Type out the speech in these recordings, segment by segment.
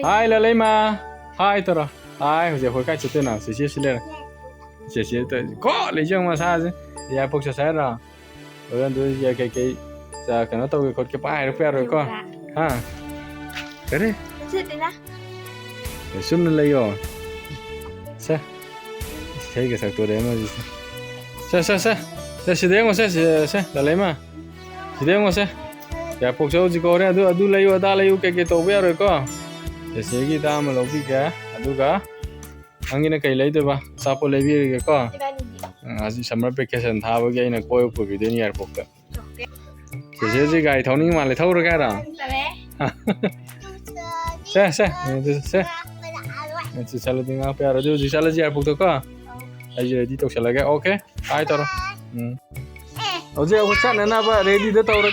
Hai là lấy mà. Hai tao rồi. Hai hồi giờ hồi cách chuyện nào, xí xí lên. Xí tôi có lấy chung mà sao chứ? Giờ phục sẽ sai rồi. Rồi anh tôi giờ cái giờ cái nó tôi có cái bài được rồi con. Ha. Cái đấy. Cái xuân lấy rồi. Sao? Thấy cái tôi đấy mà gì? Sao? Sao xí đấy mà sao là lấy mà. Xí đấy mà sao? Giờ phục sẽ chỉ có đấy, adu lấy vào ta lấy cái tôi rồi con. Jadi kita mau lagi ke, aduga, angin cái lấy được ba, sapo lấy việc cái co, summer vacation thà với cái này coi của video này phục cái, jadi cái thâu ní mà lại thâu được cái đó, xe, chỉ sao tiếng Anh phải rồi, chỉ sao là gì phục được co, bây giờ đi tàu xe cái, ok, ai tao, ở đây ông chắc là ba ready để tàu được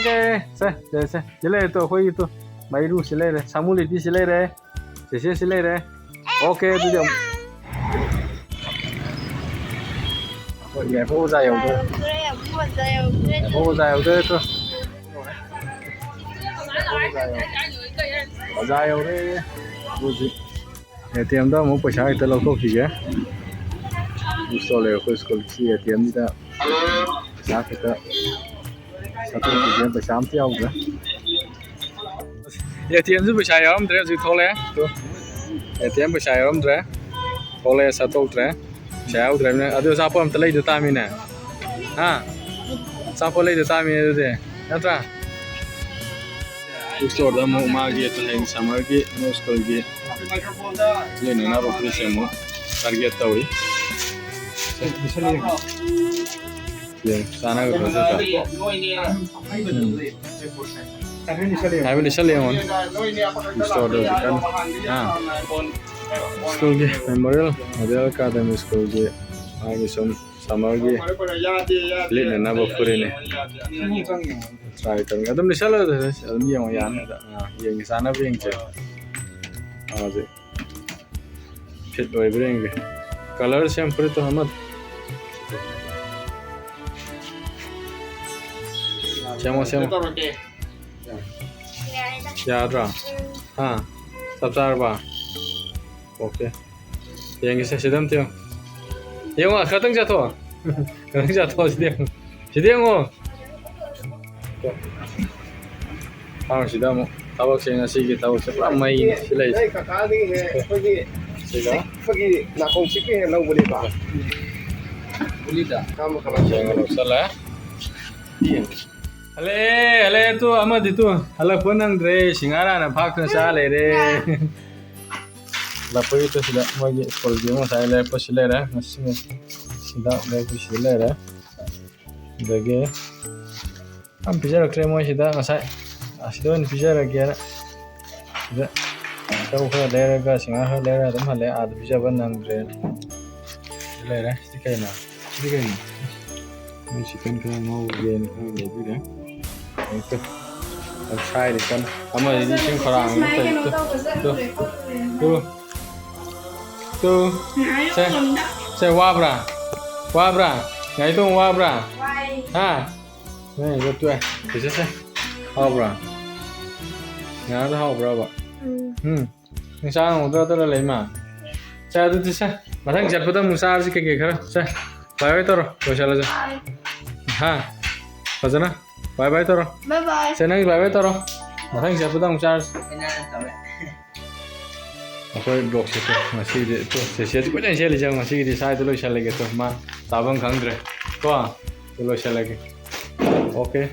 cái, xe, chỉ lấy tàu hơi tàu. Bayiru silai re, Samuli di silai re, Sisi silai re. Ok, tôi dùng. Ngày phố dài ông thôi. Ngày phố dài ông thôi thôi. Dài ông đấy. Vô gì? ATM đó muốn पैसा इतना लोग तो ठीक है. उसको ले कोई इसको किसी ATM đi ta. Giá cái ta. Sao tôi chỉ tiền पैसा không tiêu nữa. ATM giúp saya om dre zu thole to ATM bu saya om dre thole sa to dre saya dre ne adu sa pom tlai de ta mi ne ha sa po lai de ta mi de na tra store da mo ma ge to hang summer ge no school ge le ne na ro prise mo target ta wi ye sana ga ro ta Tapi di sini on store kan, school ge memorial model academy school ge, lagi sama ge, lihat na bapure ne, try kan, adem di sana tu, adem yang yang ada, yang di sana pun yang je, aje, fit boy bring ge, color shampoo tu hamad, siapa Yadra, ha, subscribe ba, okay. Yang ini sedang tiang, yang mana? Kadang jatuh sedang oh. Ah, sedang mo. Tawag siya nasi kita, tawag siya pula main sila. Sila? Pergi nak kongsi ke lau boleh ba? Boleh dah. Kamu kalau Jangan salah. Iya. Hale tu Ahmad itu, hala punang dre singara na phak na sa le re. La poi to sila mo ge school ge mo sai le po sila re, masin sila le po sila re. Dage am pizza kre mo sida masai. Asido ni pizza ge ra. Da kau kha le re ga singara le re dum hale ad pizza banang dre. Le re sikai na. Mình chỉ cần cái ngô về này thôi để đi đấy. Đấy, làm sai thì cần. Mà đi trên khóa ràng nó tu. Xe qua bra. Ngày tung qua bra. Ha. Này rất tuyệt. Thì xe. Học bra. Nhá nó học bra bạn. Nhưng sao không tôi lấy mà. Xe tôi xe. Mà thằng chặt phụ sao gì cái khá. Xe. Bye toro, boşala aja. Ha, fazana. Bye toro. Bye. Senang bye toro. Matang siapa tang charge? Aku blog situ masih di tu. Sesi tu macam siapa masih di saya tu lo siapa lagi tu. Ma tabang kang dre. Kau tu lo siapa lagi. Okay.